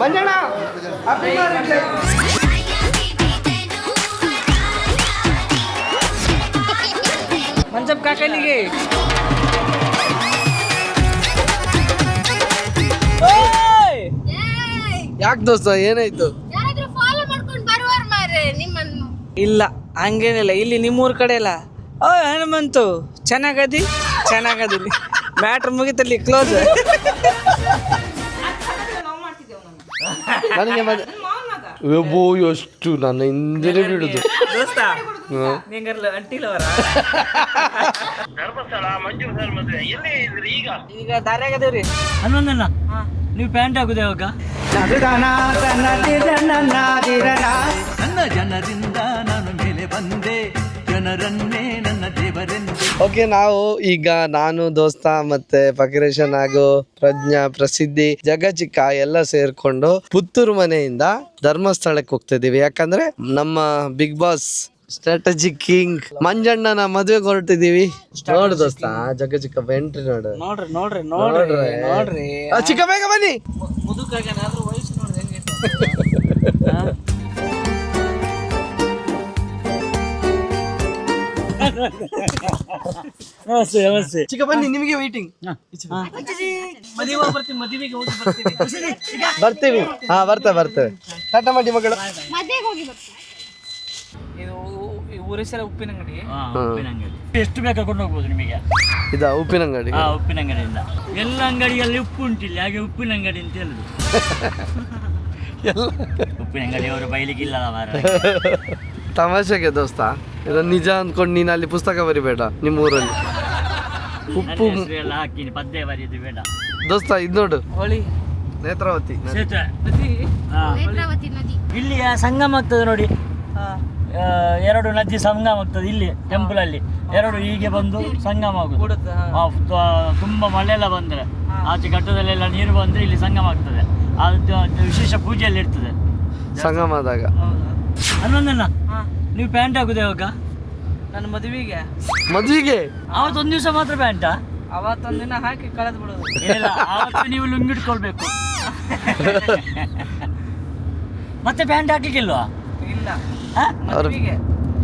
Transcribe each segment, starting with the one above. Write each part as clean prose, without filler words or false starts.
Manjanna happy married life. Manjappa ಕಾಕಲಿಗೆ ಯಾಕೆ ದೋಸ್ತ ಏನಾಯ್ತು? ಇಲ್ಲ ಹಂಗೇನಿಲ್ಲ, ಇಲ್ಲಿ ನಿಮ್ಮೂರ್ ಕಡೆ ಇಲ್ಲ. ಓ ಹನುಮಂತು ಚೆನ್ನಾಗದಿ ಮ್ಯಾಟ್ರ್ ಮುಗಿತಲ್ಲಿ ಕ್ಲೋಸ್. ನನಗೆ ಒಬ್ಬೋ ಎಷ್ಟು ನನ್ನ ಹಿಂದೆ ಬಿಡುದು ದೋಸ್ತ ಅಂಟಿಲವರ ಈಗ ದಾರ್ಯಾಗದೇವ್ರಿ. ಹನ್ನೊಂದಲ್ಲ ನೀವು ಪ್ಯಾಂಟ್ ಹಾಕುದು ಯಾವಾಗ? ನನ್ನ ಜನರಿಂದ ನಾನು ಮೇಲೆ ಬಂದೆ, ಜನರನ್ನೇ ನನ್ನ ದೇವರೆಂದೆ. ಓಕೆ, ನಾವು ಈಗ ನಾನು ದೋಸ್ತ ಮತ್ತೆ ಫಕೀರೇಶನ್ ಹಾಗೂ ಪ್ರಜ್ಞಾ ಪ್ರಸಿದ್ಧಿ ಜಗಚಿಕ್ಕ ಎಲ್ಲ ಸೇರ್ಕೊಂಡು ಪುತ್ತೂರು ಮನೆಯಿಂದ ಧರ್ಮಸ್ಥಳಕ್ಕೆ ಹೋಗ್ತಿದೀವಿ. ಯಾಕಂದ್ರೆ ನಮ್ಮ ಬಿಗ್ ಬಾಸ್ ಸ್ಟ್ರಾಟಜಿ ಕಿಂಗ್ ಮಂಜಣ್ಣನ ಮದುವೆಗೆ ಹೊರಟಿದೀವಿ. ನೋಡು ದೋಸ್ತ ಜಗಚಿಕ್ಕ ಎಂಟ್ರಿ ನೋಡು. ನೋಡ್ರಿ ಚಿಕ್ಕ ಬೇಗ ಬನ್ನಿ. ಮುದುಕಾಗೇನಾದ್ರೂ ವಯಸ್ಸು ನೋಡ್ರಿ ಹೆಂಗೆ. ನಮಸ್ತೆ. ಚಿಕ್ಕ ಬನ್ನಿ, ನಿಮಗೆ ವೈಟಿಂಗ್. ಮದುವೆಗೆ ಹೋಗಿ ಬರ್ತೀವಿ. ಹಾ ಬರ್ತೇವೆ. ಟಾಟಾ ಮಾಡಿ ಮಗಳು. ಇದು ಊರಿಸಲ ಉಪ್ಪಿನ ಅಂಗಡಿ. ಎಷ್ಟು ಬೇಕಾ ಕೊಂಡು ಹೋಗ್ಬೋದು ನಿಮಗೆ? ಇದಾ ಉಪ್ಪಿನ ಅಂಗಡಿ? ಉಪ್ಪಿನ ಅಂಗಡಿಯಿಂದ ಎಲ್ಲ ಅಂಗಡಿಯಲ್ಲಿ ಉಪ್ಪು ಉಂಟಿಲ್ಲ, ಹಾಗೆ ಉಪ್ಪಿನ ಅಂಗಡಿ ಅಂತ ಹೇಳುದು. ಉಪ್ಪಿನ ಅಂಗಡಿ ಅವರು ಬೈಲಿಕ್ಕಿಲ್ಲ ಮಾರ. ತಮಾಷೆಗೆ ದೋಸ್ತ, ಇದನ್ನ ನಿಜ ಅಂದ್ಕೊಂಡು ನೀನು ಅಲ್ಲಿ ಪುಸ್ತಕ ಬರಿಬೇಡ. ನಿಮ್ಮ ಊರಲ್ಲಿ ಉಪ್ಪು ಎಲ್ಲ ಹಾಕಿ ಪದ್ಯ ಬರೆಯೋದು ಬೇಡ ದೋಸ್ತ. ಇದು ನೋಡು, ಹೋಳಿ ನೇತ್ರಾವತಿ. ಇಲ್ಲಿ ಸಂಗಮ ಆಗ್ತದೆ ನೋಡಿ, ಎರಡು ನದಿ ಸಂಗಮ ಆಗ್ತದೆ ಇಲ್ಲಿ ಟೆಂಪಲ್ ಅಲ್ಲಿ. ಎರಡು ಹೀಗೆ ಬಂದು ಸಂಗಮ ಆಗುದು. ತುಂಬಾ ಮಳೆ ಎಲ್ಲ ಬಂದ್ರೆ ಆಚೆ ಘಟ್ಟದಲ್ಲೆಲ್ಲ ನೀರು ಬಂದ್ರೆ ಇಲ್ಲಿ ಸಂಗಮ ಆಗ್ತದೆ. ಅದು ವಿಶೇಷ ಪೂಜೆಯಲ್ಲಿ ಇರ್ತದೆ ಸಂಗಮ ಆದಾಗ. ಹನ್ನೊಂದಲ್ಲ ನೀವು ಪ್ಯಾಂಟ್ ಹಾಕುದು ಯಾವಾಗ? ನನ್ನ ಮದುವೆಗೆ ಅವತ್ತೊಂದು ದಿವಸ ಮಾತ್ರ ಪ್ಯಾಂಟಾ? ಅವತ್ತೊಂದಿನ ಹಾಕಿ ಕಳೆದು ಬಿಡೋದು. ಇಲ್ಲ, ಅವತ್ತು ನೀವು ಲುಂಗಿಟ್ಕೊಳ್ಬೇಕು. ಮತ್ತೆ ಪ್ಯಾಂಟ್ ಹಾಕ್ಲಿಕ್ಕಿಲ್ವಾ? ಇಲ್ಲ ಅವ್ರು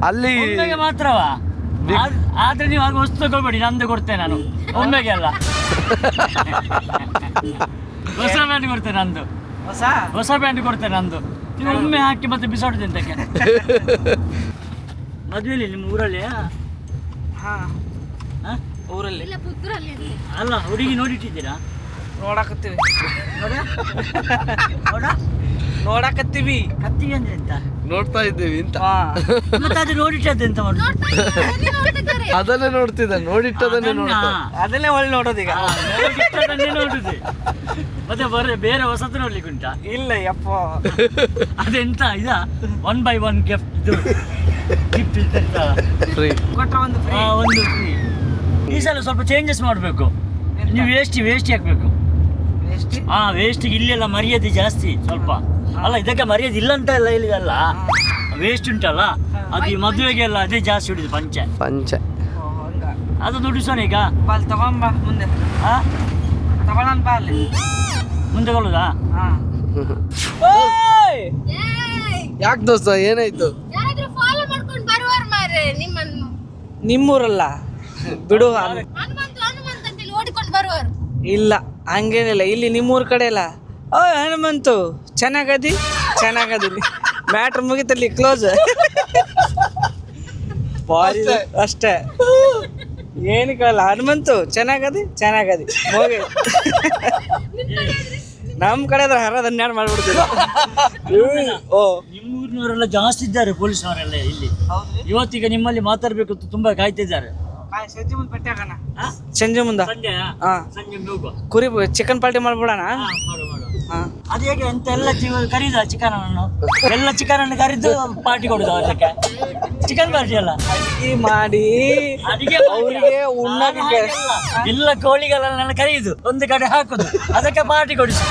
ಅಲ್ಲಿ ಒಮ್ಮೆಗೆ ಮಾತ್ರವಾ? ಆದ್ರೆ ನೀವು ಆಗ ವಸ್ತು ತಗೊಳ್ಬೇಡಿ, ನಂದು ಕೊಡ್ತೇನೆ ನಾನು. ಒಮ್ಮೆಗೆ ಅಲ್ಲ, ಹೊಸ ಪ್ಯಾಂಟ್ ಕೊಡ್ತೇನೆ ನಂದು. ಹೊಸ ಪ್ಯಾಂಟ್ ಕೊಡ್ತೇನೆ ನಂದು. ನೀವು ಒಮ್ಮೆ ಹಾಕಿ ಮತ್ತೆ ಬಿಸಾಡುದು ಎಂತಕ್ಕೆ? ಮದುವೆಲಿ ನಿಮ್ಮ ಊರಲ್ಲಿ? ಊರಲ್ಲಿ ಅಲ್ಲ, ಹುಡುಗಿ ನೋಡಿಟ್ಟಿದ್ದೀರಾ? ನೋಡಕತ್ತೀವಿ. ಕತ್ತಿಗೆ ಅಂದ್ರೆ ಎಂತ? ನೋಡ್ತಾ ಇದ್ದೀವಿ ಅಂತ. ಮತ್ತೆ ಅದು ನೋಡಿಟ್ಟದ್ದು ಎಂತ ಮಾಡುದು? ಅದನ್ನೇ ನೋಡ್ತಿದ್ದ, ನೋಡಿಟ್ಟದನ್ನೇ ನೋಡ್ತಾ. ಅದನ್ನೇ ಒಳ್ಳೆ ನೋಡೋದು ಈಗ. ನೋಡಿಟ್ಟದನ್ನೇ ನೋಡುದು. ಮತ್ತೆ ಬೇರೆ ಹೊಸತು ನೋಡ್ಲಿಕ್ಕೆ ಉಂಟಾ? ಇಲ್ಲ ಯಪ್ಪ. ಅದೆಂತ ಇದ 1/1 ಗಿಫ್ಟ್ ಇದು ಗಿಫ್ಟ್ ಫ್ರೀ ಕೊಟ್ರ ಒಂದು ಫ್ರೀ. ಒಂದು ಫ್ರೀ. ಈ ಸಲ ಸ್ವಲ್ಪ ಚೇಂಜಸ್ ಮಾಡಬೇಕು. ನೀವು ವೇಸ್ಟ್ ಹಾಕ್ಬೇಕು. ವೇಸ್ಟಿಗೆ ಇಲ್ಲೆಲ್ಲ ಮರ್ಯಾದೆ ಜಾಸ್ತಿ ಸ್ವಲ್ಪ. ಅಲ್ಲ, ಇದಕ್ಕೆ ಮರ್ಯಾದೆ ಇಲ್ಲ ಅಂತ ಎಲ್ಲ ಹೇಳಿದಲ್ಲ, ವೇಸ್ಟ್ ಉಂಟಲ್ಲ ಅದು ಈ ಮದುವೆಗೆಲ್ಲ ಅದೇ ಜಾಸ್ತಿ ಹೊಡಿದು ಪಂಚೆ. ಅದು ದುಡಿಸೋಣ ಈಗ. ಬಾಲ್ ತಗೊಂಬ ಮುಂದೆ. ತಗೊಳ್ಳೋಣ ಬಾ ಅಲ್ಲಿ ಮುಂದೆ ಕೊಲ್ಲುದಾ? ಯಾಕೆ ದೋಸ್ತ ಏನಾಯ್ತು? ನಿಮ್ಮೂರಲ್ಲ ಬಿಡು. ಇಲ್ಲ ಹಂಗೇನಿಲ್ಲ, ಇಲ್ಲಿ ನಿಮ್ಮೂರ್ ಕಡೆ ಇಲ್ಲ. ಓ ಹನುಮಂತು ಚೆನ್ನಾಗದಿ ಮ್ಯಾಟ್ರ್ ಮುಗಿತಲ್ಲಿ ಕ್ಲೋಸ್. ಅಷ್ಟೇ, ಏನು ಕೇಳಲ್ಲ. ಹನುಮಂತು ಚೆನ್ನಾಗದಿ ಹೋಗಿ. ನಮ್ ಕಡೆ ಅದ್ರ ಹರ ಹನ್ನೆರಡು ಮಾಡ್ಬಿಡ್ತೀವಿ. ನಿಮ್ಮೂರಿನವರೆಲ್ಲ ಜಾಸ್ತಿ ಇದ್ದಾರೆ ಪೊಲೀಸ್ನವರೆಲ್ಲ ಇಲ್ಲಿ. ಇವತ್ತೀಗ ನಿಮ್ಮಲ್ಲಿ ಮಾತಾಡ್ಬೇಕು ಅಂತ ತುಂಬಾ ಕಾಯ್ತಿದ್ದಾರೆ. ಸಂಜೆ ಮುಂದೆ ಕುರಿ ಚಿಕನ್ ಪಾರ್ಟಿ ಮಾಡ್ಬಿಡೋಣ. ಅದು ಹೇಗೆ ಅಂತ ಎಲ್ಲ ಕರೀದ ಚಿಕನ್ ಅನ್ನು ಎಲ್ಲ ಚಿಕನ್ ಅನ್ನು ಕರೀದು ಪಾರ್ಟಿ ಕೊಡುದು ಅದಕ್ಕೆ. ಚಿಕನ್ ಪಾರ್ಟಿ ಅಲ್ಲ, ಮಾಡಿ ಅವರಿಗೆ ಉಣ್ಣಕ್ಕೆ ಎಲ್ಲ ಕೋಳಿಗಳನ್ನೆಲ್ಲ ಕರೆಯುದು ಒಂದು ಕಡೆ ಹಾಕುದು, ಅದಕ್ಕೆ ಪಾರ್ಟಿ ಕೊಡಿಸು.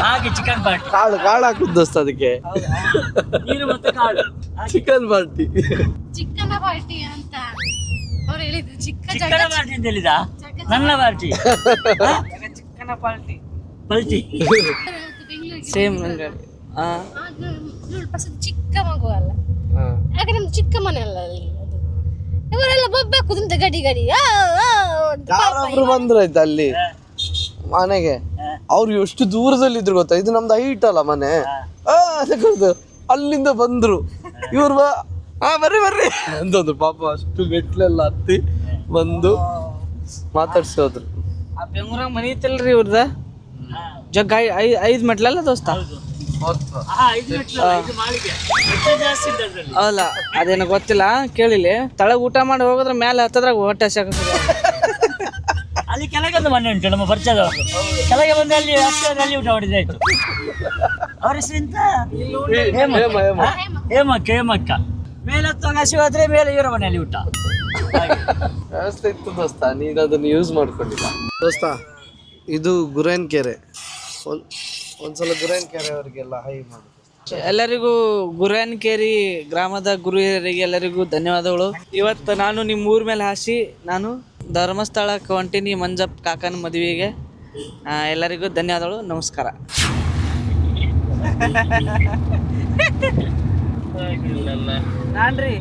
ಹಾಗೆ ಚಿಕನ್ ಪಾರ್ಟಿ. ಕಾಳು ಹಾಕುದು ದೋಸ್ತ ಅದಕ್ಕೆ. ನೀರು ಮತ್ತೆ ಕಾಳು. ಚಿಕನ್ ಪಾರ್ಟಿ ಅಂತ ಚಿಕ್ಕನ ಪಾರ್ಟಿ ಅಂತ ಹೇಳಿದ. ನನ್ನ ಪಾರ್ಟಿ ಚಿಕ್ಕನ ಪಾರ್ಟಿ ಪಲ್ಟಿ ಸೇಮ್ ನಂಗಡಿ ಇವಳು ಪ್ರಸಿದ್ಧ ಚಿಕ್ಕ ಮಗು ಅಲ್ಲ, ಯಾಕೆ ನಮ್ದು ಚಿಕ್ಕ ಮನೆ ಅಲ್ಲ ಅಲ್ಲಿ ಅದು. ಇವರೆಲ್ಲ ಬೊಬ್ಬಾಕುದಂತ ಗಡಿ ಗಡಿ ಯಾರೊಬ್ರು ಬಂದ್ರಾಯ್ತು ಅಲ್ಲಿ ಮನೆಗೆ, ಅವ್ರು ಎಷ್ಟು ದೂರದಲ್ಲಿ ಇದ್ರು ಗೊತ್ತಾ, ಇದು ನಮ್ದು ಹೈಟ್ ಅಲ್ಲ ಮನೆ, ಅದಕ್ಕದು ಅಲ್ಲಿಂದ ಬಂದ್ರು ಇವ್ರು ಬರ್ರಿ ಬರ್ರಿ ಅಂತಂದ್ರು. ಪಾಪ ಅಷ್ಟು ಮೆಟ್ಲೆಲ್ಲ ಹತ್ತಿ ಬಂದು ಮಾತಾಡ್ಸಿ ಹೋದ್ರು. ಆ ಬೆಂಗ್ಳೂರಾಗ ಮನಿ ಐತಲ್ರಿ ಇವ್ರದ, ಜಗ್ 5 ಮೆಟ್ಲಲ್ಲ ದೋಸ್ತ. ಅಲ್ಲ ಅದೇನೋ ಗೊತ್ತಿಲ್ಲ, ಕೇಳಿಲಿ. ತಳಗ ಊಟ ಮಾಡಿ ಹೋಗೋದ್ರ ಮೇಲೆ ಹತ್ತದ್ರಾಗ ಹೊಟ್ಟೆ ಹಸಿಯಾಗ್ತದೆ. ಅಲ್ಲಿ ಕೆಳಗೊಂದು ಮನೆ ಉಂಟು ನಮ್ಮ ಪರಿಚಯದವರು, ಕೆಳಗೆ ಬಂದು ಅಲ್ಲಿ ಅಲ್ಲಿ ಊಟ ಮಾಡಿದ್ದಾಯ್ತು. ಅವ್ರ ಹೆಸರಿಂತ ಹೇಮಕ್ಕ, ಹೇಮಕ್ಕ. ಮೇಲೆ ಹತ್ತುವಾಗ ಹಸಿವು ಆದ್ರೆ ಮೇಲೆ ಇವರ ಮನೆಯಲ್ಲಿ ಊಟ. ವ್ಯವಸ್ಥೆ ಇತ್ತು ದೋಸ್ತ, ನೀನು ಅದನ್ನು ಯೂಸ್ ಮಾಡ್ಕೊಂಡಿಲ್ಲ ದೋಸ್ತ. ಇದು ಗುರೇನ್ ಕೆರೆ, ಒಂದ್ಸಲ ಗುರೇನ್ ಕೆರೆ ಅವರಿಗೆಲ್ಲ ಹೈ ಮಾಡಿ. ಎಲ್ಲರಿಗೂ ಗುರೇನ್ಕೇರಿ ಗ್ರಾಮದ ಗುರುಹಿಯರಿಗೆ ಎಲ್ಲರಿಗೂ ಧನ್ಯವಾದಗಳು. ಇವತ್ತು ನಾನು ನಿಮ್ಮ ಊರ ಮೇಲೆ ಹಾಸಿ ನಾನು ಧರ್ಮಸ್ಥಳಕ್ಕೆ ಹೊಂಟೀನಿ ಮಂಜಪ್ಪ ಕಾಕನ ಮದುವೆಗೆ. ಎಲ್ಲರಿಗೂ ಧನ್ಯವಾದಗಳು, ನಮಸ್ಕಾರ. ನಾನ್ರಿ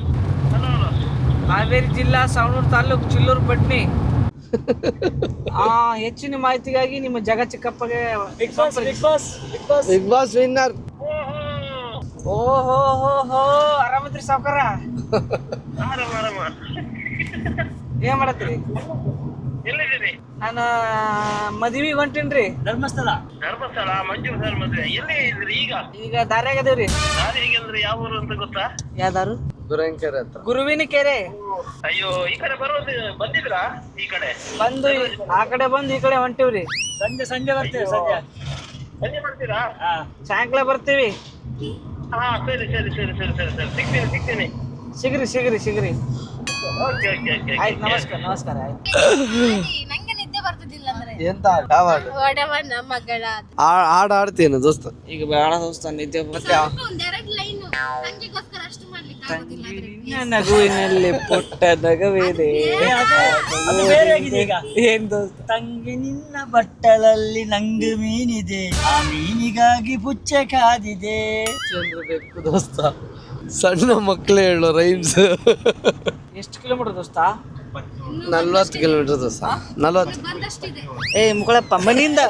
ಹಾವೇರಿ ಜಿಲ್ಲಾ ಸವಣೂರು ತಾಲೂಕು ಚಿಲ್ಲೂರು ಪಟ್ನಿ. ಹೆಚ್ಚಿನ ಮಾಹಿತಿಗಾಗಿ ನಿಮ್ಮ ಜಗ ಚಿಕ್ಕಪ್ಪಗೆ ಬಿಗ್ ಬಾಸ್ ವಿನ್ನರ್. ಓಹೋ ಹೋ ಹೋ, ಆರಾಮದ್ರಿ ಸಾವ್ಕಾರ? ಏನ್ ಮಾಡತ್ರಿ? ನಾನು ಮದ್ವಿಗೆ ಹೊಂಟೀನ್ರಿ. ಧರ್ಮಸ್ಥಳ ಮಂಜೂರ್ ಮದುವೆ ಎಲ್ಲಿ ಇದ್ರಿ ಈಗ? ಈಗ ದಾರ್ಯಾಗ ಅದೇವ್ರಿ. ಅಂದ್ರೆ ಯಾವ ಊರು ಅಂತ ಗೊತ್ತಾ? ಯಾವ್ದಾರು? ಗುರೇನ್ ಕೆರೆ ಹತ್ರ. ಗುರುವಿನ ಕೆರೆ. ಅಯ್ಯೋ, ಈ ಕಡೆ ಬರೋದು ಬಂದಿದ್ರಾ? ಈ ಕಡೆ ಬಂದು ಆ ಕಡೆ ಬಂದು ಈ ಕಡೆ ಹೊಂಟಿವ್ರಿ. ಸಂಜೆ ಬರ್ತೇವೆ. ಸಂಜೆ ಮಾಡ್ತೀರಾ? ಸಾಯಂಕಾಲ ಬರ್ತೀವಿ. ಹಾ ಸರಿ ಸರಿ ಸರಿ ಸರಿ ಸರಿ ಸರಿ ಸಿಗ್ತೀನಿ. ಸಿಗ್ರಿ. Okay okay okay. ಆಯ್ತು, ನಮಸ್ಕಾರ. ಆಯ್ತು. ನಂಗೆ ನಿದ್ದೆ ಬರ್ತಿದ್ದಿಲ್ಲ ಅಂದ್ರೆ ಎಂತ ಒಡವನ ಮಗಳ ಹಾಡು ಆಡ್ತೇನೆ ದೋಸ್ತ. ಈಗ ಬೇಡ ದೋಸ್ತ, ನಿದ್ದೆ ಮತ್ತೆ. ಒಂದೆರಡು ಲೈನು ನಂಗೆಗೋಸ್ಕರ ಅಷ್ಟು ಮಾಡ್ಲಿಕ್ಕೆ ಆಗೋದಿಲ್ಲ ಅಂದ್ರೆ ನಿನ್ನ ನಗುವಿನಲ್ಲಿ ಪುಟ್ಟ ನಗವಿದೆ. ಅದು ಬೇರೆ ಆಗಿದೆ ಈಗ. ಏನ್ ದೋಸ್ತ? ತಂಗಿ ನಿನ್ನ ಬಟ್ಟಲಲ್ಲಿ ನಂಗು ಮೀನಿದೆ, ಆ ಮೀನಿಗಾಗಿ ಪುಚ್ಚೆ ಕಾದಿದೆ. ಚಂದ್ರ ಬೇಕು ದೋಸ್ತ, ಸಣ್ಣ ಮಕ್ಕಳೇ ಹೇಳೋ ರೈಮ್ಸ್. ಎಷ್ಟು ಕಿಲೋಮೀಟರ್ ದೋಸ್ತ? 40 ಕಿಲೋಮೀಟರ್ ದೋಸ್ತ. 40. ಬಂದಷ್ಟಿದೆ. ಮುಗಳಪ್ಪ ಮನಿಯಿಂದ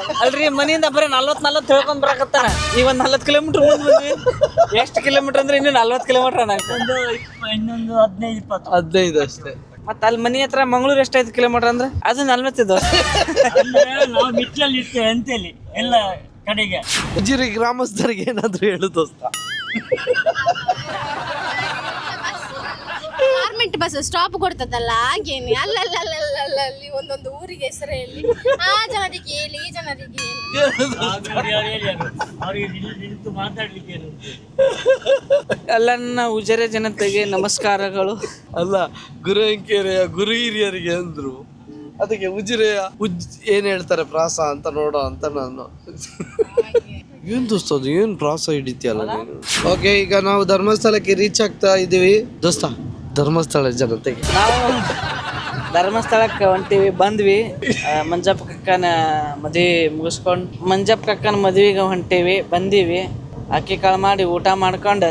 ಮನಿಯಿಂದ ಬರೀ 40 ಹೇಳ್ಕೊಂಡ್ ಬರಕತ್ತಾನ. ಈಗ ಒಂದ್ 40 ಕಿಲೋಮೀಟರ್ ಮುಂದೆ ಬಂದ್ವಿ. ಎಷ್ಟು ಕಿಲೋಮೀಟರ್ ಅಂದ್ರೆ ಇನ್ನು 40 ಕಿಲೋಮೀಟರ್ ಇನ್ನೊಂದು 15-20. 15 ಅಷ್ಟೇ. ಮತ್ತೆ ಅಲ್ಲಿ ಮನಿ ಹತ್ರ ಮಂಗಳೂರು ಎಷ್ಟೈದು ಕಿಲೋಮೀಟರ್ ಅಂದ್ರೆ ಅದು 40 ದೋಸ್ತ. ಅಂದ್ರೆ ನಾವು ಮಿಟ್ಲಲ್ಲಿ ಇರ್ತೇವೆ ಅಂತೇಳಿ ಎಲ್ಲ ಕಡೆಗೆ. ಉಜಿರೆ ಗ್ರಾಮಸ್ಥರಿಗೆ ಏನಾದ್ರು ಹೇಳು ದೋಸ್ತ. ಗೌರ್ಮೆಂಟ್ ಬಸ್ ಸ್ಟಾಪ್ ಕೊಡ್ತದಲ್ಲ, ಹಾಗೇನೆ ಅಲ್ಲಲ್ಲಿ ಒಂದೊಂದು ಊರಿಗೆ ಹೆಸರು ಹೇಳಿ, ಆ ಜನರಿಗೆ ಹೇಳಿ, ಈ ಜನರಿಗೆ ಹೇಳಿ. ಅವ್ರಿಗೆ ನಿಂತು ಮಾತಾಡ್ಲಿಕ್ಕೆ ಎಲ್ಲ ನನ್ನ ಉಜಿರೆ ಜನತೆಗೆ ನಮಸ್ಕಾರಗಳು. ಅಲ್ಲ, ಗುರೇನ್ಕೆರೆಯ ಗುರು ಹಿರಿಯರಿಗೆ ಅಂದ್ರು, ಅದಕ್ಕೆ ಉಜಿರೆಯ ಏನ್ ಹೇಳ್ತಾರೆ ಪ್ರಾಸ ಅಂತ ನೋಡೋ ಅಂತ ನಾನು. ಏನ್ ದೋಸ್ತ ಅದು, ಏನ್ ಪ್ರಾಸ ಹಿಡಿತೀಯಲ್ಲ ನೀನು. ಓಕೆ, ಈಗ ನಾವು ಧರ್ಮಸ್ಥಳಕ್ಕೆ ರೀಚ್ ಆಗ್ತಾ ಇದೀವಿ ದೋಸ್ತ. ಧರ್ಮಸ್ಥಳ ಜನತೆಗೆ ನಾವು ಧರ್ಮಸ್ಥಳಕ್ಕೆ ಹೊಂಟೀವಿ, ಬಂದ್ವಿ. ಮಂಜಪ್ಪ ಕಕ್ಕನ ಮದುವೆ ಮುಗಿಸ್ಕೊಂಡು ಮಂಜಪ್ಪ ಕಕ್ಕನ ಮದುವೆಗೆ ಹೊಂಟೀವಿ, ಬಂದೀವಿ. ಅಕ್ಕಿ ಕಾಳು ಮಾಡಿ ಊಟ ಮಾಡ್ಕೊಂಡು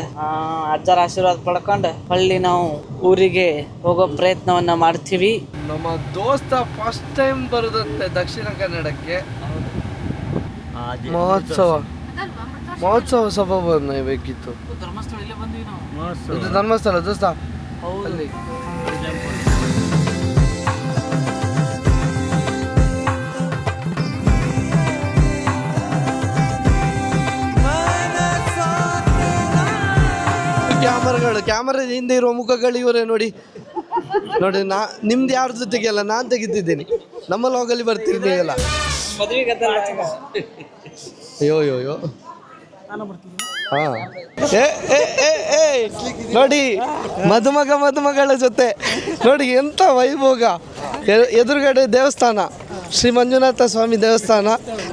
ಅಜ್ಜರ ಆಶೀರ್ವಾದ ಪಡ್ಕೊಂಡು ಹೊಳ್ಳಿ ನಾವು ಊರಿಗೆ ಹೋಗೋ ಪ್ರಯತ್ನವನ್ನ ಮಾಡ್ತೀವಿ. ನಮ್ಮ ದೋಸ್ತ ಫಸ್ಟ್ ಟೈಮ್ ಬರುದಂತೆ ದಕ್ಷಿಣ ಕನ್ನಡಕ್ಕೆ. ಮಹೋತ್ಸವ ಸಭಾವನ್ನ ಬೇಕಿತ್ತು. ಧರ್ಮಸ್ಥಳ ಇಲ್ಲೇ ಬಂದ್ವಿ ನಾವು. ಇದು ಧರ್ಮಸ್ಥಳ ದೋಸ್ತ. ಅಲ್ಲಿ ಕ್ಯಾಮರಾದ ಹಿಂದೆ ಇರುವ ಮುಖಗಳು ಇವರೇ ನೋಡಿ. ನಿಮ್ದು ಯಾರ ಜೊತೆಗೆಲ್ಲ ನಾನ್ ತೆಗಿತಿದ್ದೀನಿ. ನಮ್ಮ ಲಾಗಲ್ಲಿ ಬರ್ತೀರಿ ನೀವೆಲ್ಲ. ಅಯ್ಯೋ ಹಾ, ನೋಡಿ ಮದುಮಗಳ ಜೊತೆ ನೋಡಿ ಎಂತ ವೈಭೋಗ. ಎದುರುಗಡೆ ದೇವಸ್ಥಾನ, ಶ್ರೀ ಮಂಜುನಾಥ ಸ್ವಾಮಿ ದೇವಸ್ಥಾನ.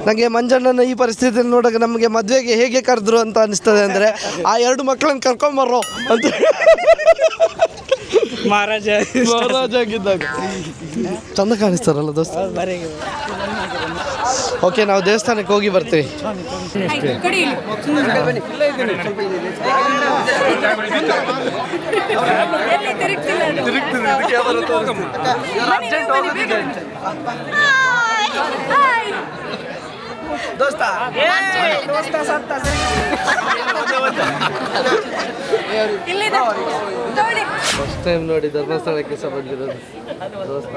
ನನಗೆ ಮಂಜಣ್ಣನ ಈ ಪರಿಸ್ಥಿತಿಯಲ್ಲಿ ನೋಡೋಕೆ ನಮಗೆ ಮದುವೆಗೆ ಹೇಗೆ ಕರೆದ್ರು ಅಂತ ಅನಿಸ್ತದೆ ಅಂದರೆ, ಆ 2 ಮಕ್ಕಳನ್ನ ಕರ್ಕೊಂಬರ್ರೋ ಅಂತ ಮಹಾರಾಜ ಆಗಿದ್ದಾಗ ಚಂದ ಕಾಣಿಸ್ತಾರಲ್ಲ ದೋಸ್ತ. ಓಕೆ, ನಾವು ದೇವಸ್ಥಾನಕ್ಕೆ ಹೋಗಿ ಬರ್ತೀವಿ. ಫಸ್ಟ್ ಟೈಮ್ ನೋಡಿ ಧರ್ಮಸ್ಥಳಕ್ಕೆ ಸಹ ಬಂದಿರೋದು ದೋಸ್ತ.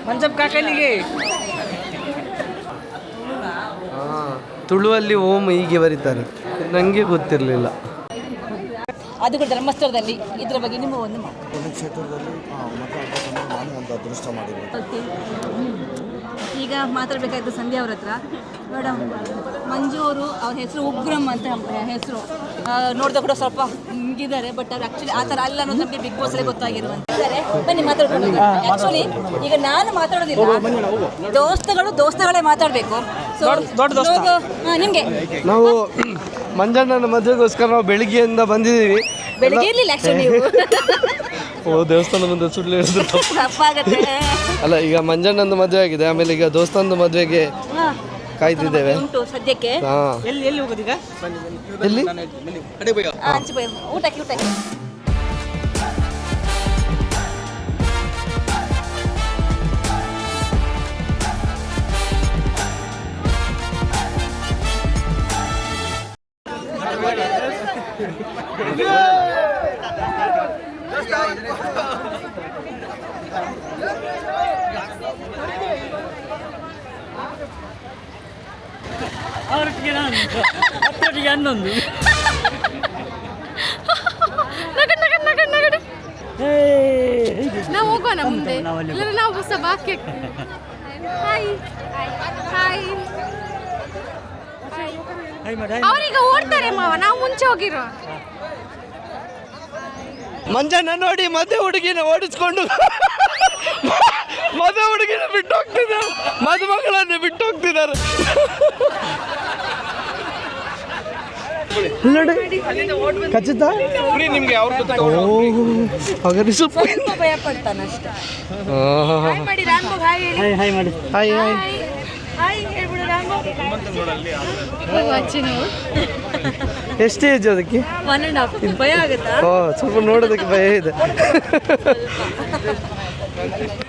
ಮಂಜಪ್ಪ ಕಾಕನಿಗೆ ತುಳುವಲ್ಲಿ ಓಂ ಹೀಗೆ ಬರೀತಾರೆ, ನನಗೆ ಗೊತ್ತಿರಲಿಲ್ಲ. ಅದು ಕೂಡ ಧರ್ಮಸ್ಥಳದಲ್ಲಿ ಇದರ ಬಗ್ಗೆ ನಿಮ್ಮ ಒಂದು ಕ್ಷೇತ್ರದಲ್ಲಿ ನಾನು ಒಂದು ಅದೃಷ್ಟ ಮಾಡಿದ್ದೀನಿ. ಈಗ ಮಾತಾಡಬೇಕಾಯ್ತು ಸಂಧ್ಯಾ ಅವ್ರ ಹತ್ರ. ಮೇಡಮ್, ಮಂಜು ಅವರು ಅವ್ರ ಹೆಸರು ಉಗ್ರಂ ಅಂತ ಹೆಸರು ನೋಡಿದ ಕೂಡ ಸ್ವಲ್ಪ ಹಿಂಗಿದ್ದಾರೆ, ಬಟ್ ಅವ್ರು ಆ್ಯಕ್ಚುಲಿ ಆ ಥರ ಅಲ್ಲ ಅನ್ನೋದು ನಮಗೆ ಬಿಗ್ ಬಾಸಲ್ಲಿ ಗೊತ್ತಾಗಿರುವಂತಿದ್ದಾರೆ. ಬನ್ನಿ ಮಾತಾಡ್ಕೊಂಡು. ಆ್ಯಕ್ಚುಲಿ ಈಗ ನಾನು ಮಾತಾಡೋದಿಲ್ಲ, ದೋಸ್ತಗಳೇ ಮಾತಾಡಬೇಕು. ಸೊ ನಿಮಗೆ ನಾವು ಮಂಜಣ್ಣನ ಮದುವೆಗೋಸ್ಕರ ನಾವು ಬೆಳಿಗ್ಗೆಯಿಂದ ಬಂದಿದ್ದೀವಿ. ಬೆಳಿಗ್ಗೆ ಇರಲಿಲ್ಲ ಆ್ಯಕ್ಚುಲಿ ನೀವು. ಓ, ದೇವಸ್ಥಾನ ಮುಂದೆ ಸುಳ್ಳು ಹೇಳಿದ್ರು ತಪ್ಪಾಗತ್ತೆ. ಅಲ್ಲ, ಈಗ ಮಂಜಣ್ಣಂದು ಮದುವೆ ಆಗಿದೆ, ಆಮೇಲೆ ಈಗ ದೋಸ್ತಂದು ಮದುವೆಗೆ ಕಾಯ್ತಿದ್ದೇವೆ. ಉಂಟು ಸದ್ಯಕ್ಕೆ. ಎಲ್ಲಿ ಹೋಗೋದೀಗ? ಎಲ್ಲಿ? ಊಟಕ್ಕೆ ಅವರೊಟ್ಟಿಗೆ ನಾನು, ಮತ್ತೊಟ್ಟಿಗೆ ಹನ್ನೊಂದು. ನಾವು ಹೋಗೋಣ ಮುಂದೆ, ಇಲ್ಲದ್ರೆ ನಾವು ಸಹ ಬಾಕಿ. ಅವರೀಗ ಓಡ್ತಾರೆ ಮಾವ, ನಾವು ಮುಂಚೆ ಹೋಗಿರೋ. ಮಂಜಣ್ಣ ನೋಡಿ ಮದುವೆ ಹುಡುಗಿನ ಓಡಿಸ್ಕೊಂಡು ಮದುವೆ ಹುಡುಗಿನ ಬಿಟ್ಟು ಹೋಗ್ತಿದ್ದಾರೆ, ಮದುಮಗಳನ್ನೇ ಬಿಟ್ಟು ಹೋಗ್ತಿದ್ದಾರೆ. ಖಚಿತ ಹಾಗಾದ್ರೆ ಸ್ವಲ್ಪ ಭಯ ಪಡ್ತಾನೆ ಅಷ್ಟೇ. ಹಾಯ್ ಮಾಡಿ. Hi hi. ಎಷ್ಟು ಏಜ್ ಅದಕ್ಕೆ? 1.5 ಭಯ ಆಗುತ್ತಾ? ಓ, ಸ್ವಲ್ಪ ನೋಡೋದಕ್ಕೆ ಭಯ ಇದೆ.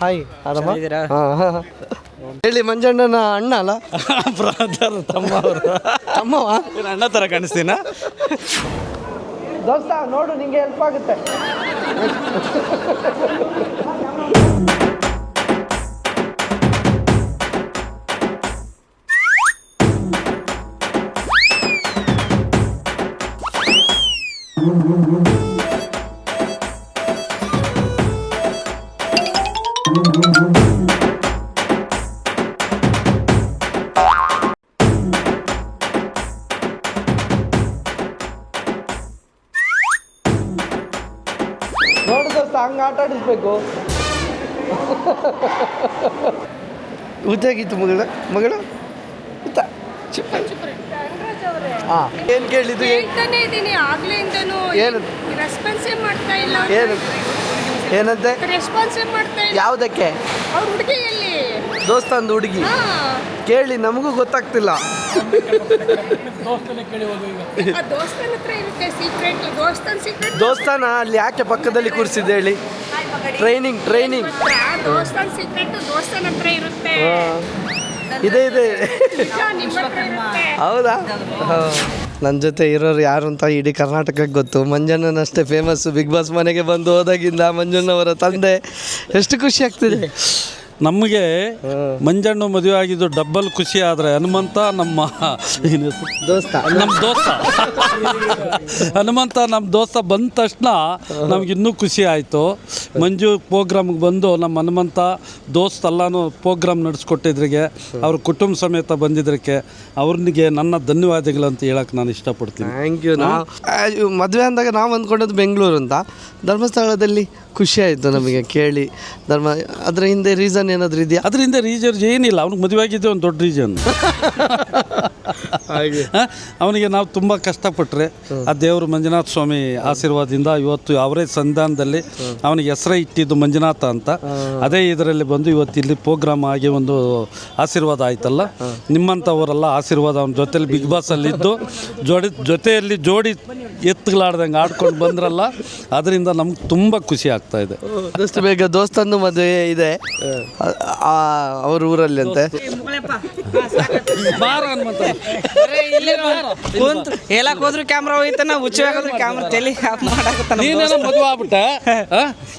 ಹಾಯ್, ಆರಾಮ? ಹಾಂ. ಹೇಳಿ, ಮಂಜಣ್ಣನ ಅಣ್ಣ ಅಲ್ಲ? ಬ್ರದರ್, ತಮ್ಮ ಅವರು. ತಮ್ಮವ? ಅಣ್ಣ ಥರ ಕಾಣಿಸ್ತೀನ? ದೋಸ್ತ ನೋಡು, ನಿಂಗೆ ಹೆಲ್ಪ್ ಆಗುತ್ತೆ. ನೋಡು ದೋಸ್ತ, ಹಂಗೆ ಆಟ ಆಡಿಸ್ಬೇಕು. ಊಟ ಆಗಿತ್ತು ಮಗಳ ಊಟ. ಹಾಂ, ಏನು ಕೇಳಿದ್ದು? ಹೇಳ್ತಾನೆ ಇದ್ದೀನಿ ಆಗ್ಲಿಂದನೂ, ಏನು ರೆಸ್ಪಾನ್ಸೇ ಮಾಡ್ತಾ ಇಲ್ಲ. ಏನು ಏನಂತೆ? ರೆಸ್ಪಾನ್ಸೇ ಮಾಡ್ತಾ ಇಲ್ಲ. ಯಾವುದಕ್ಕೆ? ಅವ್ರ ಹುಡುಗಿ ಎಲ್ಲಿ? ದೋಸ್ತಂದು ಹುಡುಗಿ ಕೇಳಿ, ನಮಗೂ ಗೊತ್ತಾಗ್ತಿಲ್ಲ. ಆ ದೋಸ್ತನ ಹತ್ರ ಇರುತ್ತೆ ಸೀಕ್ರೆಟ್, ದೋಸ್ತಾನ ಅಲ್ಲಿ ಯಾಕೆ ಪಕ್ಕದಲ್ಲಿ ಕೂರಿಸಿದೆ ಹೇಳಿ? ಟ್ರೈನಿಂಗ್ ದೋಸ್ತನ ಸೀಕ್ರೆಟ್ ದೋಸ್ತನ ಹತ್ರ ಇರುತ್ತೆ. ಇದೆ ನಿಮ್ಮ ಹತ್ರ ಇರುತ್ತೆ. ಹೌದಾ? ನನ್ನ ಜೊತೆ ಇರೋರು ಯಾರು ಅಂತ ಇಡೀ ಕರ್ನಾಟಕಕ್ಕೆ ಗೊತ್ತು. ಮಂಜಣ್ಣನಷ್ಟೇ ಫೇಮಸ್ಸು. ಬಿಗ್ ಬಾಸ್ ಮನೆಗೆ ಬಂದು ಹೋದಾಗಿಂದ ಮಂಜಣ್ಣವರ ತಂದೆ. ಎಷ್ಟು ಖುಷಿ ಆಗ್ತಿದೆ ನಮಗೆ. ಮಂಜಣ್ಣ ಮದುವೆ ಆಗಿದ್ದು ಡಬ್ಬಲ್ ಖುಷಿ. ಆದರೆ ಹನುಮಂತ ನಮ್ಮ ದೋಸ್ತ ಹನುಮಂತ ನಮ್ಮ ದೋಸ್ತ ಬಂದ ತಕ್ಷಣ ನಮಗಿನ್ನೂ ಖುಷಿ ಆಯಿತು. ಮಂಜು ಪ್ರೋಗ್ರಾಮ್ಗೆ ಬಂದು ನಮ್ಮ ಹನುಮಂತ ದೋಸ್ತ ಎಲ್ಲನೂ ಪ್ರೋಗ್ರಾಮ್ ನಡೆಸ್ಕೊಟ್ಟಿದ್ರಿಗೆ, ಅವ್ರ ಕುಟುಂಬ ಸಮೇತ ಬಂದಿದ್ದಕ್ಕೆ ಅವ್ರಿಗೆ ನನ್ನ ಧನ್ಯವಾದಗಳು ಅಂತ ಹೇಳಕ್ಕೆ ನಾನು ಇಷ್ಟಪಡ್ತೀನಿ. Thank you. ನಾವು ಮದುವೆ ಅಂದಾಗ ನಾವು ಅಂದ್ಕೊಂಡದ್ದು ಬೆಂಗಳೂರು ಅಂತ. ಧರ್ಮಸ್ಥಳದಲ್ಲಿ ಖುಷಿ ಆಯಿತು ನಮಗೆ ಕೇಳಿ. ಅದರ ಹಿಂದೆ ರೀಸನ್ ಏನಾದರೂ ಇದೆಯಾ? ಅದರಿಂದ ರೀಸನ್ ಏನಿಲ್ಲ, ಅವ್ನಿಗೆ ಮದುವೆ ಆಗಿದ್ದೆ ಒಂದು ದೊಡ್ಡ ರೀಸನ್. ಹಾಗೆ. ಅವನಿಗೆ ನಾವು ತುಂಬ ಕಷ್ಟಪಟ್ಟರೆ ಆ ದೇವರು ಮಂಜುನಾಥ ಸ್ವಾಮಿ ಆಶೀರ್ವಾದದಿಂದ ಇವತ್ತು ಅವರೇ ಸಂಧಾನದಲ್ಲಿ ಅವನಿಗೆ ಹೆಸರೇ ಇಟ್ಟಿದ್ದು ಮಂಜುನಾಥ ಅಂತ. ಅದೇ ಇದರಲ್ಲಿ ಬಂದು ಇವತ್ತು ಇಲ್ಲಿ ಪ್ರೋಗ್ರಾಮ್ ಆಗಿ ಒಂದು ಆಶೀರ್ವಾದ ಆಯ್ತಲ್ಲ. ನಿಮ್ಮಂಥವರೆಲ್ಲ ಆಶೀರ್ವಾದ ಅವನ ಜೊತೆಲಿ ಬಿಗ್ ಬಾಸಲ್ಲಿದ್ದು ಜೊತೆಯಲ್ಲಿ ಜೋಡಿ ಎತ್ತುಗಳಾಡ್ದಂಗೆ ಆಡ್ಕೊಂಡು ಬಂದ್ರಲ್ಲ, ಅದರಿಂದ ನಮ್ಗೆ ತುಂಬ ಖುಷಿ ಆಗ್ತಾ ಇದೆ. ಆದಷ್ಟು ಬೇಗ ದೋಸ್ತಂದು ಮದುವೆ ಇದೆ ಅವ್ರ ಊರಲ್ಲಿ ಅಂತೆ. ಹೇಳಕ್ ಹೋದ್ರು ಕ್ಯಾಮ್ರಾ ಹೋಯ್ತಾನ, ಹುಚ್ಚು ಹಾಕಿದ್ರು ಕ್ಯಾಮ್ರಾ ತಲೆ ಮಾಡಾಕತ್ತಾನ. ನೀನೇನೋ ಮದುವೆ ಆಗ್ಬಿಟ್ಟೆ,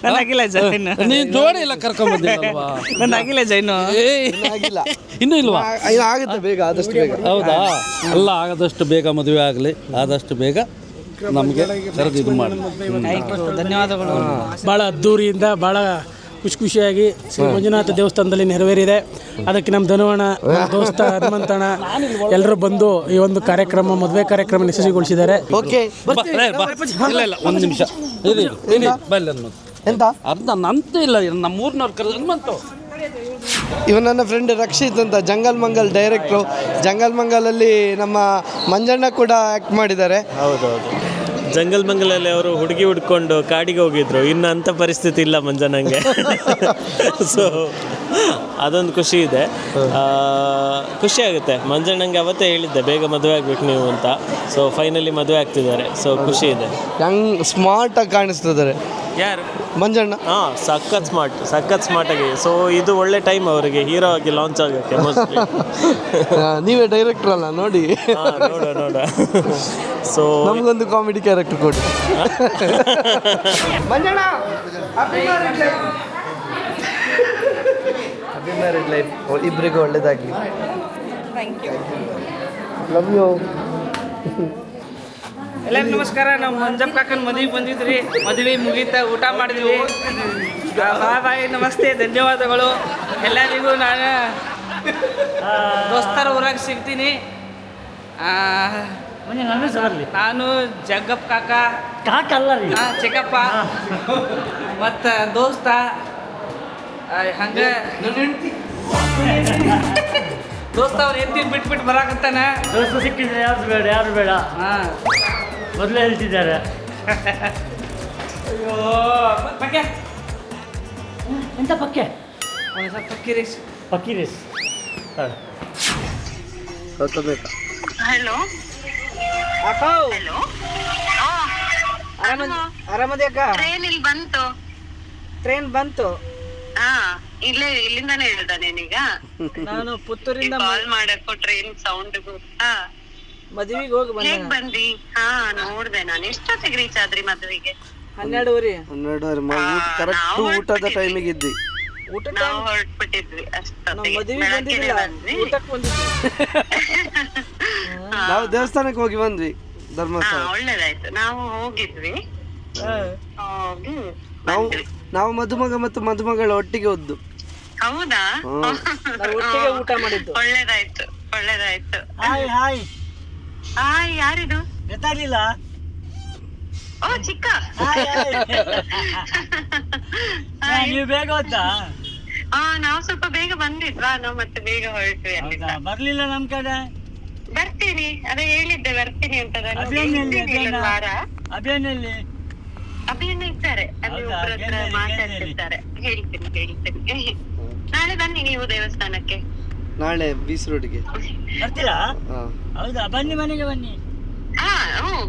ನನಗಿಲ್ಲ ಜೈನ್, ನೀನು ಜೋಡಿ ಎಲ್ಲ ಕರ್ಕೊಂಡ್ಬಂದಿಲ್ವಾ? ನನಗಿಲ್ಲ ಜೈನು. ಆಗಿಲ್ಲ, ಇನ್ನೂ ಇಲ್ವಾ? ಆಗುತ್ತೆ ಬೇಗ, ಆದಷ್ಟು ಬೇಗ. ಹೌದಾ? ಎಲ್ಲ ಆದಷ್ಟು ಬೇಗ ಮದುವೆ ಆಗಲಿ, ಆದಷ್ಟು ಬೇಗ ನಮಗೆ ಕರೆದು ಇದು ಮಾಡಿ. ಧನ್ಯವಾದಗಳು. ಭಾಳ ಅದ್ದೂರಿಯಿಂದ ಭಾಳ ಖುಷಿಯಾಗಿ ಶ್ರೀ ಮಂಜುನಾಥ ದೇವಸ್ಥಾನದಲ್ಲಿ ನೆರವೇರಿದೆ. ಅದಕ್ಕೆ ನಮ್ಮ ಧನುವಣ, ನಮ್ಮ ದೋಸ್ತ ಹನುಮಂತಣ್ಣ ಎಲ್ಲರೂ ಬಂದು ಈ ಒಂದು ಕಾರ್ಯಕ್ರಮ, ಮದುವೆ ಕಾರ್ಯಕ್ರಮ ಯಶಸ್ವಿಗೊಳಿಸಿದ್ದಾರೆ. ಓಕೆ, ಇಲ್ಲ ಒಂದು ನಿಮಿಷ ಬಲ್ಲ ಎಂತ ಅರ್ಧ ನಂತ ಇಲ್ಲ, ನಮ್ಮೂರಿನವ್ರು ಕರೆದು ಹನುಮಂತು. ಇವನ್ ನನ್ನ ಫ್ರೆಂಡ್ ರಕ್ಷಿತ್ ಅಂತ, ಜಂಗಲ್ ಮಂಗಲ್ ಡೈರೆಕ್ಟ್ರು. ಜಂಗಲ್ ಮಂಗಲಲ್ಲಿ ನಮ್ಮ ಮಂಜಣ್ಣ ಕೂಡ ಆ್ಯಕ್ಟ್ ಮಾಡಿದ್ದಾರೆ. ಹೌದೌದು, ಜಂಗಲ್ ಮಂಗಲಲ್ಲಿ ಅವರು ಹುಡುಗಿ ಹುಡ್ಕೊಂಡು ಕಾಡಿಗೆ ಹೋಗಿದ್ರು. ಇನ್ನು ಅಂಥ ಪರಿಸ್ಥಿತಿ ಇಲ್ಲ ಮಂಜನಂಗೆ. ಸೊ ಅದೊಂದು ಖುಷಿ ಇದೆ, ಖುಷಿ ಆಗುತ್ತೆ. ಮಂಜಣ್ಣಂಗೆ ಅವತ್ತೇ ಹೇಳಿದ್ದೆ ಬೇಗ ಮದುವೆ ಆಗ್ಬೇಕು ನೀವು ಅಂತ. ಸೊ ಫೈನಲಿ ಮದುವೆ ಆಗ್ತಿದ್ದಾರೆ. ಸೊ ಖುಷಿ ಇದೆ. ಯಂಗ್ ಸ್ಮಾರ್ಟಾಗಿ ಕಾಣಿಸ್ತಿದ್ದಾರೆ ಯಾರು? ಮಂಜಣ್ಣ. ಹಾಂ, ಸಖತ್ ಸ್ಮಾರ್ಟಾಗಿ. ಸೊ ಇದು ಒಳ್ಳೆ ಟೈಮ್ ಅವರಿಗೆ ಹೀರೋ ಆಗಿ ಲಾಂಚ್ ಆಗೋಕ್ಕೆ ಮೋಸ್ಟ್ಲಿ. ನೀವೇ ಡೈರೆಕ್ಟರ್ ಅಲ್ಲ, ನೋಡಿ. ನೋಡ ಸೊ ನಮಗೊಂದು ಕಾಮಿಡಿ ಕ್ಯಾರೆಕ್ಟರ್ ಕೊಡಿ. ಮಂಜಣ್ಣ, ಹ್ಯಾಪಿ ಮ್ಯಾರಿಡ್ ಲೈಫ್, ಇಬ್ಬರಿಗೂ ಒಳ್ಳೇದಾಗಲಿ. Love you. ಎಲ್ಲರಿಗೂ ನಮಸ್ಕಾರ. ನಾವು ಮಂಜಪ್ಪ ಕಾಕನ ಮದುವೆಗೆ ಬಂದಿದ್ರಿ. ಮದುವೆ ಮುಗೀತಾ ಊಟ ಮಾಡಿದ್ವಿ. ಬಾಯ್, ನಮಸ್ತೆ, ಧನ್ಯವಾದಗಳು ಎಲ್ಲರಿಗೂ. ನಾನು ದೋಸ್ತರ ಊರಾಗ ಸಿಗ್ತೀನಿ. ನಾನು ಜಗ್ಗಪ್ಪ ಕಾಕ ಅಲ್ಲ ರೀ, ಚಿಕ್ಕಪ್ಪ ಮತ್ತು ದೋಸ್ತ ಹಂಗೆ ದೋಸ್ತ ಅವ್ರು ಹೆಂಡತಿ ಬಿಟ್ಬಿಟ್ಟು ಬರಾಕತ್ತಾನ. ದೋಸ್ತ ಸಿಕ್ಕಿದ್ರೆ ಯಾರು ಬೇಡ ಹಾಂ, ಮೊದಲೇ ಹೇಳ್ತಿದ್ದಾರೆ. ಅಯ್ಯೋ ಪಕ್ಕೆ ಎಂತ ಪಕ್ಕೆ ಪಕ್ಕಿರೀಸ್ ಪಕ್ಕೀರೇಸ್. ಹಲೋ ಅಕ್ಕ, ಹಲೋ. ಆರಾಮದಿ ಅಕ್ಕ? ಟ್ರೈನ್ ಇಲ್ಲಿ ಬಂತು. ಟ್ರೈನ್ ಬಂತು. ಹಾ, ಇಲ್ಲಿಂದಾನೇ ಹೇಳ್ದ ನೀನೀಗ? ನಾನು ಪುತ್ತೂರಿಂದ ಕಾಲ್ ಮಾಡಕ್ಕೋ ಟ್ರೈನ್ ಸೌಂಡ್. ಹಾ, ಮದುವೆಗೆ ಹೋಗಿ ಬಂದೆ. ಹೇಗ್ ಬಂದ್ರಿ? ಹಾ, ನೋಡ್ದೆ ನಾನು. ಎಷ್ಟೊತ್ತಿಗೆ ರೀಚ್ ಆದ್ರಿ ಮದುವೆಗೆ? 12:30. 12:30 ಕರೆಕ್ಟ್ ಊಟದ ಟೈಮಿಗೆ ಇದ್ವಿ. ಊಟ ನಾವು ಹೊರಟ್ಬಿಟ್ಟಿದ್ವಿ ನಾವು ಅಷ್ಟೊತ್ತಿಗೆ. ಮದುವೆಗೆ ಬಂದಿದ್ದಿಲ್ಲ, ಊಟಕ್ಕೆ ಬಂದಿದ್ವಿ. ನಾವು ದೇವಸ್ಥಾನಕ್ಕೆ ಹೋಗಿ ಬಂದ್ವಿ, ಧರ್ಮಸ್ಥಳ. ಒಳ್ಳೇದಾಯ್ತು. ನಾವು ಹೋಗಿದ್ವಿ. ಹೋಗಿ ನಾವು ಬಂದ್ವಿ. ನಾವು ಮದುಮಗ ಮತ್ತು ಮದುಮಗಳ ಒಟ್ಟಿಗೆ ಹೋದ್ದು. ಹೌದಾ? ನಾವು ಒಟ್ಟಿಗೆ ಊಟ ಮಾಡಿದ್ದು. ಒಳ್ಳೇದಾಯ್ತು, ಒಳ್ಳೇದಾಯ್ತು. Hi hi. ಹಾಯ್, ಯಾರಿದು? ಗೊತ್ತಾಗ್ಲಿಲ್ಲ. ಓ, ಚಿಕ್ಕ. ನೀವು ಬೇಗ ಹೋದ್ತಾ? ನಾವು ಸ್ವಲ್ಪ ಬೇಗ ಬಂದಿದ್ವಾ, ನಾವು ಮತ್ತೆ ಬೇಗ ಹೊರಟ್ವಿ ಅಲ್ಲಿಂದ. ಬರ್ಲಿಲ್ಲ ನಮ್ ಕಡೆ. ಬರ್ತೀನಿ, ಅದೇ ಹೇಳಿದ್ದೆ ಬರ್ತೀನಿ ಅಂತ. ನಾನು ಅಭಿಯಾನಲ್ಲಿ ಇರ್ತೀನಿ ಇಲ್ಲೊಂದ್ ವಾರ. ಅಭಿಯಾನಲ್ಲಿ ಅಭಿಯನ್ನ ಇದ್ದಾರೆ, ಅಲ್ಲಿ ಹೌದಾ? ಒಬ್ಬರ ಹತ್ರ ಕೇಳಿ, ಮಾತಾಡ್ತಿರ್ತಾರೆ. ಹೇಳ್ತೀನಿ. ನಾಳೆ ಬನ್ನಿ ನೀವು ದೇವಸ್ಥಾನಕ್ಕೆ. ನಾಳೆ ಬೀಸ್ ರೋಡ್ಗೆ. ಬರ್ತೀರಾ? ಹಾ, ಹೌದಾ? ಬನ್ನಿ, ಮನೆಗೆ ಬನ್ನಿ. ಹಾ,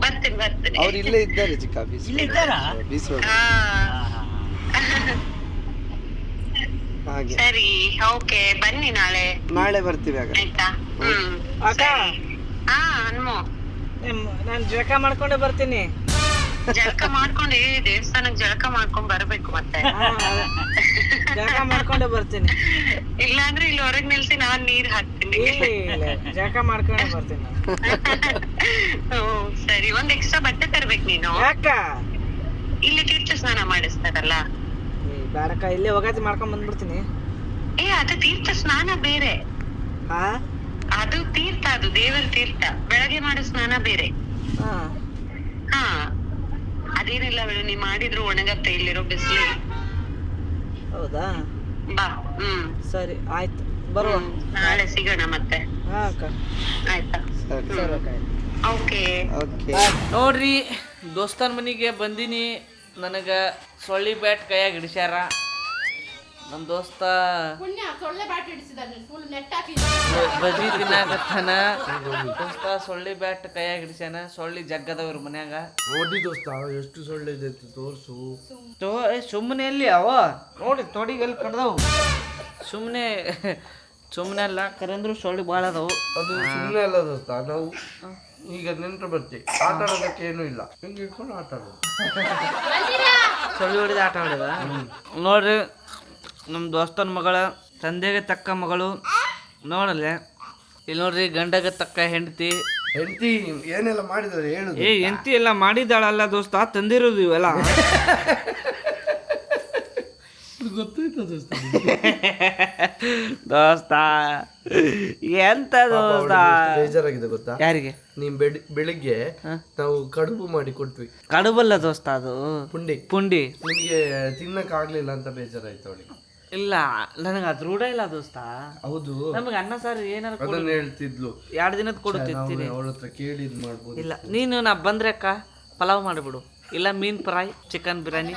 ಬರ್ತೀನಿ. ಅವ್ರು ಇಲ್ಲೇ ಇದ್ದಾರೆ, ಚಿಕ್ಕ ಬೀಸ್ ಇಲ್ಲಿ ಇದ್ದಾರಾ? ಬೀಸ್ ರೋಡ್. ಹಾ, ಹಾಗೆ ಸರಿ, ಓಕೆ, ಬನ್ನಿ ನಾಳೆ ಬರ್ತೀವಿ ಆಗ. ಆಯ್ತಾ? ಅಕ್ಕ, ಹಾ, ಹನುಮು, ನಾನು ಜಳಕ ಮಾಡ್ಕೊಂಡೆ ಬರ್ತೀನಿ. ಜಳಕ ಮಾಡ್ಕೊಂಡು ದೇವಸ್ಥಾನಕ್ ಜಳಕ ಮಾಡ್ಕೊಂಡ್ ಬರ್ಬೇಕು ಮತ್ತೆ. ಜಳಕ ಮಾಡ್ಕೊಂಡೆ ಬರ್ತೀನಿ. ಇಲ್ಲಾಂದ್ರೆ ಇಲ್ಲಿ ಹೊರಗ್ ನಿಲ್ಸಿ ನಾನ್ ನೀರ್ ಹಾಕ್ತೀನಿ. ಇಲ್ಲ, ಜಳಕ ಮಾಡ್ಕೊಂಡೆ ಬರ್ತೀನಿ. ಸರಿ, ಒಂದ್ ಎಕ್ಸ್ಟ್ರಾ ಬಟ್ಟೆ ತರ್ಬೇಕು ನೀನು. ಯಾಕ? ಇಲ್ಲಿ ತೀರ್ಥ ಸ್ನಾನ ಮಾಡಿಸ್ತಾರಲ್ಲ. ಬೇಡಕ್ಕ, ಇಲ್ಲೇ ಒಗಾತಿ ಮಾಡ್ಕೊಂಡ್ ಬಂದ್ಬಿಡ್ತೀನಿ. ಅದು ತೀರ್ಥ ಸ್ನಾನ ಬೇರೆ. ಹಾ, ಅದು ತೀರ್ಥ, ಅದು ದೇವರ ತೀರ್ಥ. ಬೆಳಗ್ಗೆ ಮಾಡೋ ಸ್ನಾನ ಬೇರೆ. ಹಾ, ಹಾ, ಅದೇನಿಲ್ಲ ಬಿಡು, ನೀ ಮಾಡಿದ್ರು ಒಣಗತ್ತೆ ಇಲ್ಲಿರೋ ಬಿಸಿಲಿಗೆ. ಹೌದಾ? ಬಾ. ಸರಿ, ಆಯ್ತು. ಬರುವ ನಾಳೆ ಸಿಗೋಣ ಮತ್ತೆ. ಹಾ ಅಕ್ಕ ಆಯ್ತಾ? ಓಕೆ. ಓಕೆ. ನೋಡ್ರಿ ದೋಸ್ತನ ಮನೆಗೆ ಬಂದೀನಿ. ನನಗೆ ಸೊಳ್ಳಿ ಬ್ಯಾಟ್ ಕೈಯಾಗ ಹಿಡಿಸ್ಯಾರ. ನಮ್ಮ ದೋಸ್ತ ಪುಣ್ಯ ಸೊಳ್ಳೆ ಬ್ಯಾಟ್ ಹಿಡಿಸಿದಾನೆ ಫುಲ್ ನೆಟ್ ಹಾಕಿ ಬಜಿ ತಿನ್ನಾಕತ್ತಾನ. ದೋಸ್ತ ಸೊಳ್ಳಿ ಬ್ಯಾಟ್ ಕೈಯಾಗ ಹಿಡಿಸ್ಯಾನ. ಸೊಳ್ಳಿ ಜಗ್ಗದವ್ರ ಮನ್ಯಾಗ. ನೋಡಿ ದೋಸ್ತ ಎಷ್ಟು ಸೊಳ್ಳೆ ಇದೆ ತೋರ್ಸು. ಸುಮ್ಮನೆ ಎಲ್ಲಿ ಅವ ನೋಡಿ ತೊಡಿಗೆಲ್ಲಿ ಕಡ್ದವು. ಸುಮ್ಮನೆ ಅಲ್ಲ ಕರೆಂದ್ರು ಸೊಳ್ಳಿ ಭಾಳ ಅದಾವು. ಅದು ಸುಮ್ಮನೆ ಅಲ್ಲ ದೋಸ್ತ, ನಾವು ಈಗ ನೆಂಟರು ಬರ್ತೀವಿ, ಆಟ ಆಡೋದಕ್ಕೆ ಏನೂ ಇಲ್ಲ, ಹಿಂಗೆ ಇಟ್ಕೊಂಡು ಆಟ ಆಡೋದು. ಸೊಳ್ಳಿ ಹೊಡೆದ ಆಟ ಆಡಿದ. ನೋಡ್ರಿ ನಮ್ಮ ದೋಸ್ತನ ಮಗಳ ತಂದೆಗೆ ತಕ್ಕ ಮಗಳು ನೋಡಲೆ. ಇಲ್ಲಿ ನೋಡ್ರಿ ಗಂಡಗೆ ತಕ್ಕ ಹೆಂಡತಿ. ಹೆಂಡತಿ ಏನೆಲ್ಲ ಮಾಡಿದ್ದಾರೆ ಹೇಳುದು. ಹೆಂಡತಿ ಎಲ್ಲ ಮಾಡಿದಾಳಲ್ಲ ದೋಸ್ತ, ತಂದಿರೋದು ಇವೆಲ್ಲ. ಗೊತ್ತಾಯ್ತು ದೋಸ್ತ. ದೋಸ್ತ ಎಂತ ದೋಸ್ತ ಬೇಜಾರಾಗಿದೆ ಗೊತ್ತಾ ಯಾರಿಗೆ? ನೀನ್ ಬೆಳಿಗ್ಗೆ ನಾವು ಕಡುಬು ಮಾಡಿ ಕೊಟ್ವಿ. ಕಡುಬಲ್ಲ ದೋಸ್ತ, ಅದು ಪುಂಡಿ. ನಿಮಗೆ ತಿನ್ನಕ್ ಆಗ್ಲಿಲ್ಲ ಅಂತ ಬೇಜಾರಾಯ್ತು ಅವಳಿಗೆ. ಇಲ್ಲ ನನಗೆ ಅದು ರೂಢ ಇಲ್ಲ ದೋಸ್ತ. ಹೌದು, ನಮಗೆ ಅನ್ನ ಸಾರು ಏನಾರು ಅದನ್ನ ಹೇಳ್ತಿದ್ಲು. 2 ದಿನದ ಕೊಡುತ್ತಿರ್ತೀನಿ. ಅವಳ ಹತ್ರ ಕೇಳಿ ಇದು ಮಾಡ್ಬೋದು. ಇಲ್ಲ ನೀನು ನಾ ಬಂದ್ರೆ ಅಕ್ಕ ಪಲಾವ್ ಮಾಡಿಬಿಡು, ಇಲ್ಲ ಮೀನ್ ಫ್ರೈ, ಚಿಕನ್ ಬಿರಿಯಾನಿ.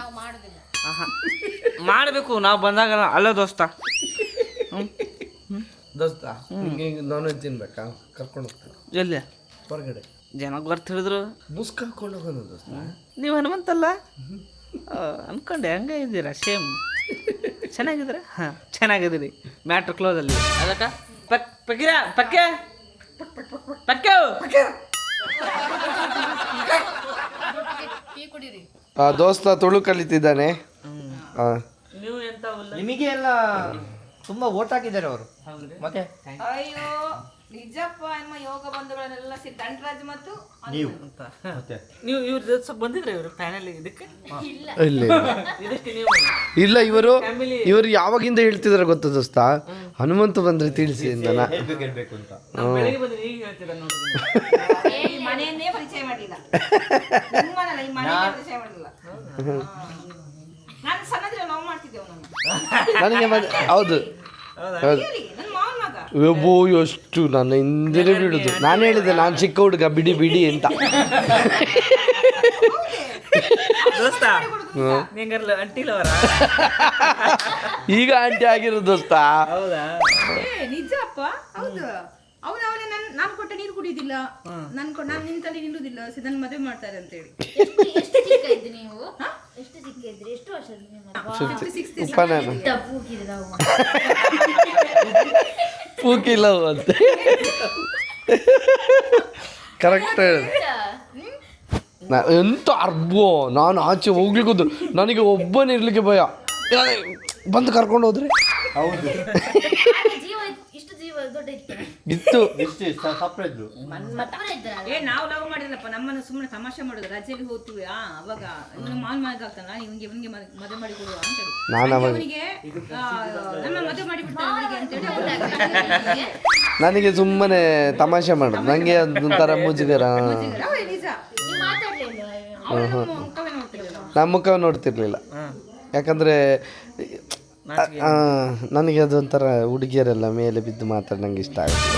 ಮಾಡಬೇಕು ನಾವು ಬಂದಾಗ. ಅಲ್ಲ ದೋಸ್ತ. ದೋಸ್ತ ನಿಂಗೆ ನಾನ್ ವೆಜ್ ತಿನ್ಬೇಕಾ? ಕರ್ಕೊಂಡು ಹೋಗ್ತೀನಿ ಎಲ್ಲಿ ಹೊರಗಡೆ. ಜನಕ್ಕೆ ಬರ್ತ ಹಿಡಿದ್ರು ಮುಸ್ಕ್ ಹಾಕೊಂಡು ಹೋಗೋಣ ದೋಸ್ತ. ನೀವು ಹನುಮಂತಲ್ಲ ಅನ್ಕೊಂಡೆ. ಹಂಗೆ ಇದ್ದೀರಾ ಸೇಮ್. ಚೆನ್ನಾಗಿದ್ದೀರಾ? ಹಾಂ ಚೆನ್ನಾಗಿದ್ದೀರಿ. ಮ್ಯಾಟ್ರ್ ಕ್ಲೋಸಲ್ಲಿ ಅದಕ್ಕ ದೋಸ್ತ ತುಳು ಕಲಿತಿದ್ದಾನೆ. ನೀವು ಎಂತ ನಿಮಗೆ ಎಲ್ಲ ತುಂಬಾ ಓಟ್ ಹಾಕಿದ್ದಾರೆ ಅವರು. ಮತ್ತೆ ಅಯ್ಯೋ ನಿಜಪ್ಪ ನಮ್ಮ ಯೋಗ ಬಂಧುಗಳನ್ನೆಲ್ಲ ದಂಡರಾಜ್ ಮತ್ತು ನೀವು ನೀವು ಇವ್ರ ಜೊತೆ ಸ್ವಲ್ಪ ಬಂದಿದ್ರೆ ಇವರು ಫ್ಯಾನಲ್ಲಿ ಇದಕ್ಕೆ ಇದಕ್ಕೆ ನೀವು ಇಲ್ಲ, ಇವರು ಯಾವಾಗಿಂದ ಹೇಳ್ತಿದಾರೆ ಗೊತ್ತಾ ದೋಸ್ತ? ಹನುಮಂತ ಬಂದ್ರೆ ತಿಳಿಸಿ ಅಂದನ. ಹೇಳ್ಬೇಕು ಅಂತ ಬೆಳಿಗ್ಗೆ ಬಂದ್ರೆ ಈಗ ಹೇಳ್ತೀರಾ ನೋಡಿ. ಈ ಮನೆಯನ್ನೇ ಪರಿಚಯ ಮಾಡಿಲ್ಲ. ನಿಮ್ಮನಲ್ಲ, ಈ ಮನೆಯನ್ನೇ ಪರಿಚಯ ಮಾಡಿಲ್ಲ. ನಾನು ಸಣ್ಣದ್ರೆ ಲವ್ ಮಾಡ್ತಿದ್ದೇವೆ ನನಗೆ ಹೌದು ನನ್ನ ಮಾವನ ಮಗ. ಒಬ್ಬೋ ಎಷ್ಟು ನನ್ನ ಹಿಂದೆ ಬಿಡುದು. ನಾನು ಹೇಳಿದೆ ನಾನು ಚಿಕ್ಕ ಹುಡುಗ ಬಿಡಿ ಬಿಡಿ ಅಂತ. ದೋಸ್ತ ನಿಂಗರ್ಲ ಅಂಟಿಲವರ ಈಗ ಆಂಟಿ ಆಗಿರೋದು ದೋಸ್ತ. ಹೌದಾ? ನಿಜಪ್ಪ ಹೌದು. ಅವನ ನಾನು ಕೊಟ್ಟ ನೀರು ಕುಡಿಯುದಿಲ್ಲ, ನಾನು ನಿಂತಲ್ಲಿ ನಿಲ್ಲುದಿಲ್ಲ, ನನ್ನ ಮದುವೆ ಮಾಡ್ತಾರೆ ಅಂತ ಹೇಳಿ. ಎಷ್ಟು ಚಿಕ್ಕ ಇದ್ರಿ ನೀವು? ಎಷ್ಟು ಚಿಕ್ಕ ಇದ್ರಿ? ಎಷ್ಟು ವರ್ಷದ ಪೂಕಿಲ್ಲ ಅಂತ ಕರೆಕ್ಟ್ ಹೇಳಿ. ಎಂತ ಅರ್ಬೋ, ನಾನು ಆಚೆ ಹೋಗ್ಲಿಕ್ಕೂ ನನಗೆ ಒಬ್ಬನಿರ್ಲಿಕ್ಕೆ ಭಯ. ಬಂದು ಕರ್ಕೊಂಡು ಹೋದ್ರೆ ಹೌದು ಇತ್ತು. ನಾವು ಲವ್ ಮಾಡಿದ್ರಪ್ಪ, ನಮ್ಮನ್ನು ಸುಮ್ಮನೆ ತಮಾಷೆ ಮಾಡೋದು. ರಜೆಯಲ್ಲಿ ಹೋಗ್ತೀವಿ ಅವಾಗ ಇವನು ಮಾಲ್ ಆಗ್ತಾನ, ಇವನಿಗೆ ಮದುವೆ ಮಾಡಿ ಕೊಡುವ ಅಂತ ಹೇಳಿ. ಅವನಿಗೆ ನಮ್ಮ ಮದುವೆ ಮಾಡಿ ಬಿಡ್ತಾರೆ ಅಂತೇಳಿ ನನಗೆ ಸುಮ್ಮನೆ ತಮಾಷೆ ಮಾಡೋದು. ನನಗೆ ಒಂಥರ ಮುಜುಗರ. ನಿಜ ನಮ್ಮ ಮುಖ ನೋಡ್ತಿರ್ಲಿಲ್ಲ. ಯಾಕಂದ್ರೆ ನನಗೆ ಅದೊಂಥರ ಹುಡುಗಿಯರೆಲ್ಲ ಮೇಲೆ ಬಿದ್ದು ಮಾತಾಡಿ ನಂಗೆ ಇಷ್ಟ ಆಗುತ್ತೆ.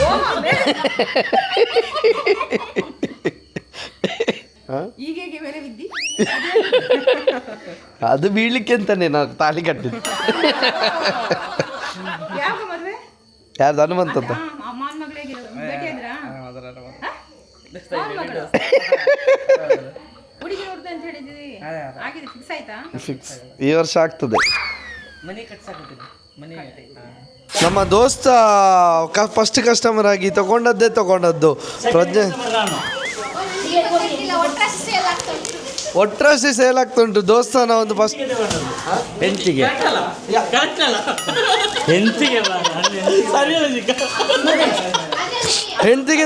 ಅದು ಬೀಳ್ಲಿಕ್ಕೆ ಅಂತಾನೆ ನಾವು ತಾಳಿ ಕಟ್ಟಿದ್ದು. ಯಾರ್ದು? ಹನುಮಂತದ್ದು. ಫಿಕ್ಸ್ ಈ ವರ್ಷ ಆಗ್ತದೆ. ನಮ್ಮ ದೋಸ್ತ ಫಸ್ಟ್ ಕಸ್ಟಮರ್ ಆಗಿ ತಗೊಂಡದ್ದು ಪ್ರಜ್ಞೆ ಒಟ್ರಾಸಿ ಸೇಲ್ ಆಗ್ತುಂಟು. ದೋಸ್ತನ ಒಂದು ಫಸ್ಟ್ ಹೆಂಡತಿಗೆ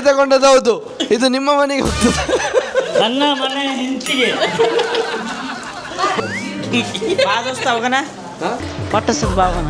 ತಗೊಂಡದ್ದು. ಹೌದು, ಇದು ನಿಮ್ಮ ಮನೆಗೆ ಹೋಗ್ತದೆ. ನನ್ನ ಮನೆ ಹೆಂಡತಿಗೆ ಬಾ ದೋಸ್ತ ಹೋಗೋಣ. ಪಟ್ಟಸದ ಬಾವನ